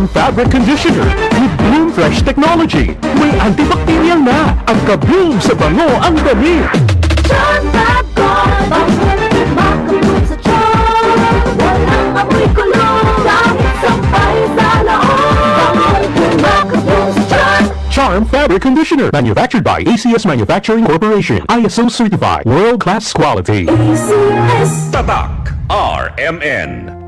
Charm Fabric Conditioner with Bloom Fresh Technology. May antibacterial na ang ka-bloom sa bango ang damit. Charm Fab ko, bakit makabot sa charm? Walang amoy kulong, kahit sampay sa loob. Bakit makabot sa charm? Charm Fabric Conditioner, manufactured by ACS Manufacturing Corporation. ISO certified, world-class quality. ACS. Tatak RMN.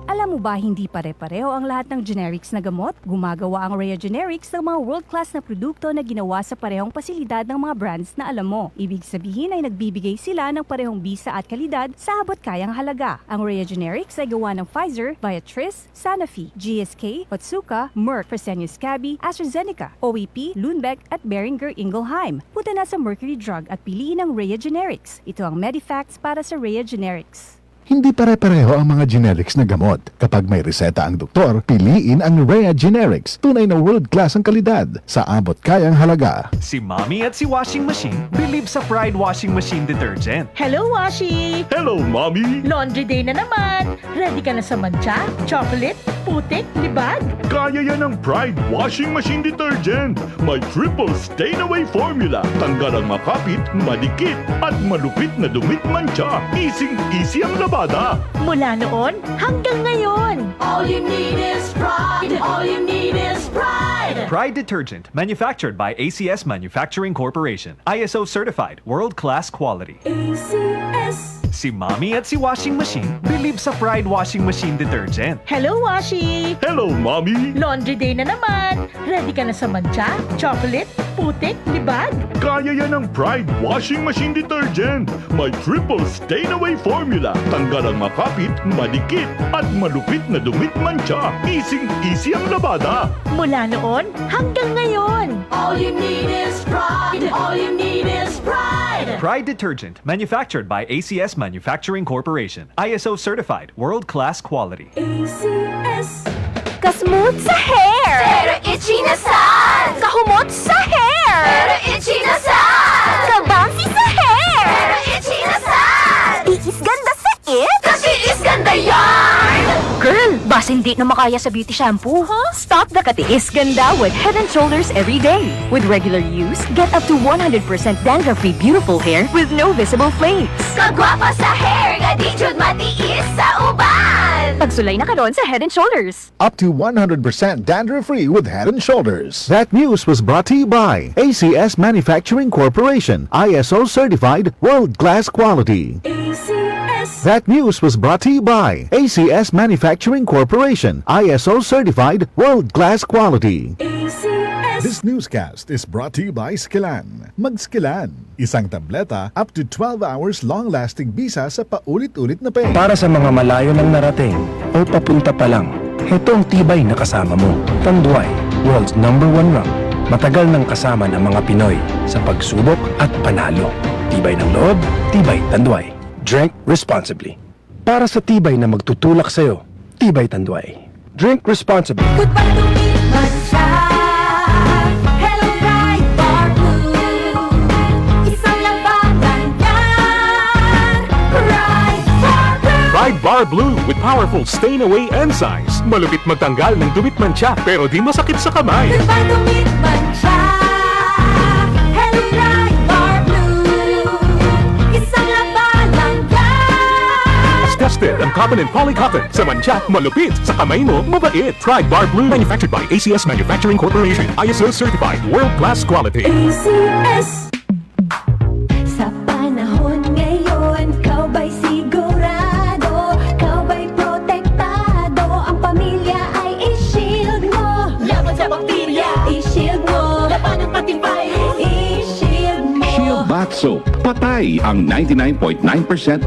Alam mo ba hindi pare-pareho ang lahat ng generics na gamot? Gumagawa ang Rhea Generics ng mga world-class na produkto na ginawa sa parehong pasilidad ng mga brands na alam mo. Ibig sabihin ay nagbibigay sila ng parehong bisa at kalidad sa abot kayang halaga. Ang Rhea Generics ay gawa ng Pfizer, Viatris, Sanofi, GSK, Otsuka, Merck, Fresenius Kabi, AstraZeneca, OEP, Lundbeck at Boehringer Ingelheim. Punta na sa Mercury Drug at piliin ang Rhea Generics. Ito ang Medifacts para sa Rhea Generics. Hindi pare-pareho ang mga generics na gamot. Kapag may reseta ang doktor, piliin ang Rhea Generics. Tunay na world-class ang kalidad sa abot kayang halaga. Si Mommy at si Washing Machine believe sa Pride Washing Machine Detergent. Hello, Washi! Hello, Mommy! Laundry day na naman! Ready ka na sa mancha, chocolate, putik, libag? Kaya yan ang Pride Washing Machine Detergent. May triple stain-away formula. Tanggal ang makapit, madikit, at malupit na dumit mancha. Easy ang labada. Mula noon hanggang ngayon. All you need is pride. All you need is pride. Pride Detergent, manufactured by ACS Manufacturing Corporation. ISO certified, world-class quality. ACS. Si Mommy at si Washing Machine believe sa Pride Washing Machine Detergent. Hello, Washi! Hello, Mommy! Laundry day na naman! Ready ka na sa mancha, chocolate, putik, libag? Kaya yan ang Pride Washing Machine Detergent. May triple stain-away formula. Tanggal ang makapit, madikit, at malupit na dumit mancha. Easy ang labada. Mula noon hanggang ngayon. All you need is pride. All you need is pride. Pride Detergent, manufactured by ACS Manufacturing Corporation. ISO certified, world-class quality. ACS. Kasmooth sa hair! Pero itchy na sad. Kahumot sa hair! Pero itchy na sad. Kabouncy sa hair! Pero itchy na sad. Iis ganda sa it! Kasi is ganda yarn. Girl, bas hindi na makaya sa beauty shampoo. Huh? Stop the katiis ganda with Head & Shoulders every day. With regular use, get up to 100% dandruff-free beautiful hair with no visible flakes. Kagwapa sa hair, nga di jud matiis sa uban. Pagsulay na karon sa Head & Shoulders. Up to 100% dandruff-free with Head & Shoulders. That news was brought to you by ACS Manufacturing Corporation. ISO certified, world-class quality. ACS. That news was brought to you by ACS Manufacturing Corporation. ISO certified, world-class quality. ACS. This newscast is brought to you by Skilan. Mag-Skilan. Isang tableta up to 12 hours long-lasting bisa sa paulit-ulit na pain. Para sa mga malayo nang narating o papunta pa lang, heto ang tibay na kasama mo. Tanduay, world's #1 rank. Matagal nang kasama ng mga Pinoy sa pagsubok at panalo. Tibay ng loob, tibay Tanduay. Drink responsibly. Para sa tibay na magtutulak sa'yo, tibay Tanduay. Drink responsibly. Goodbye to me, mancha. Hello, bright bar blue. Isang labanan yan. Bright bar blue. Pride Bar Blue with powerful stain-away enzymes. Malupit magtanggal ng dumit mancha pero di masakit sa kamay. Goodbye to me, mancha. Hello, bright bar blue. Isang labanan yan. As tested ang cotton and polycotton. Sa mancha, malupit. Sa kamay mo, mabait. Pride Bar Blue, manufactured by ACS Manufacturing Corporation. ISO certified, world-class quality. ACS. Sa panahon ngayon, kau ba'y sigurado? Kau ba'y protektado? Ang pamilya ay i-shield mo. Laban sa bakterya, i-shield mo. Laban ng pating virus, i-shield mo. Shield Bath Soap. Patay ang 99.9%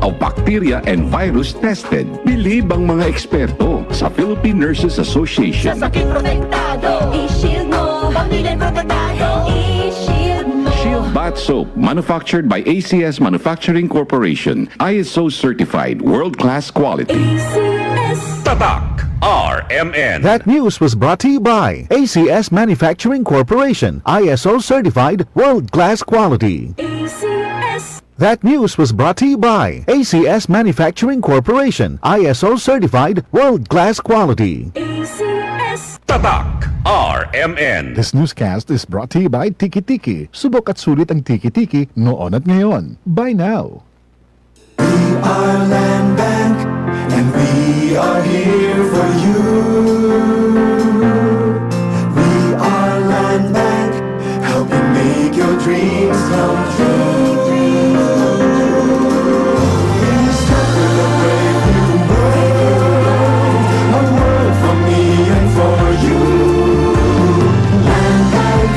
of bacteria and virus tested. Bilib ang mga eksperto sa Philippine Nurses Sa Association. sakit protektado, i-shield mo. Pamilya protektado, i-shield mo. Shield Bath Soap, manufactured by ACS Manufacturing Corporation. ISO certified, world-class quality. ACS. Tatak RMN. That news was brought to you by ACS Manufacturing Corporation. ISO certified, world-class quality. ACS. That news was brought to you by ACS Manufacturing Corporation, ISO certified world-class quality. Tatak RMN. This newscast is brought to you by Tiki Tiki. Subok at sulit ang Tiki Tiki noon at ngayon. Buy now. We are Land Bank, and we are here for you. We are Land Bank, helping make your dreams come true. We stand for the brave new world, a world for me and for you. Land Bank,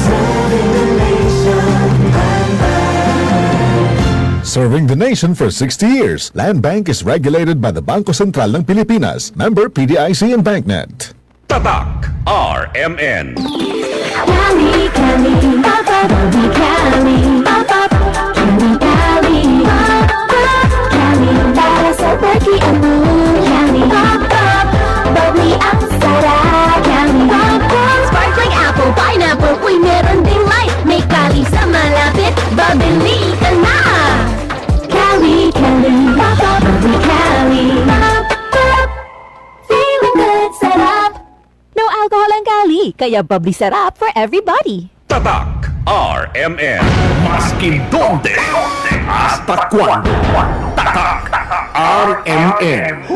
serving the nation. Land Bank. Serving the nation for 60 years, Land Bank is regulated by the Bangko Sentral ng Pilipinas, member PDIC and BancNet. Tatak RMN. Cali, Cali, Papa, Bobby, Cali, Papa, Cali, Cali, Papa, Cali, para sa perky ang moon, Cali, Papa, bubbly ang sarap, Cali, Papa, sparkling apple, pineapple, uy, meron ding light, may Cali sa malapit, bubbly ka na. Cali, Cali, Papa, Bobby, Cali, Papa, feeling good, sarap. No alcohol ang Cali, kaya bubbly sarap for everybody. Tatak RMN. Maskin donde, hasta cuando. Tatak RMN.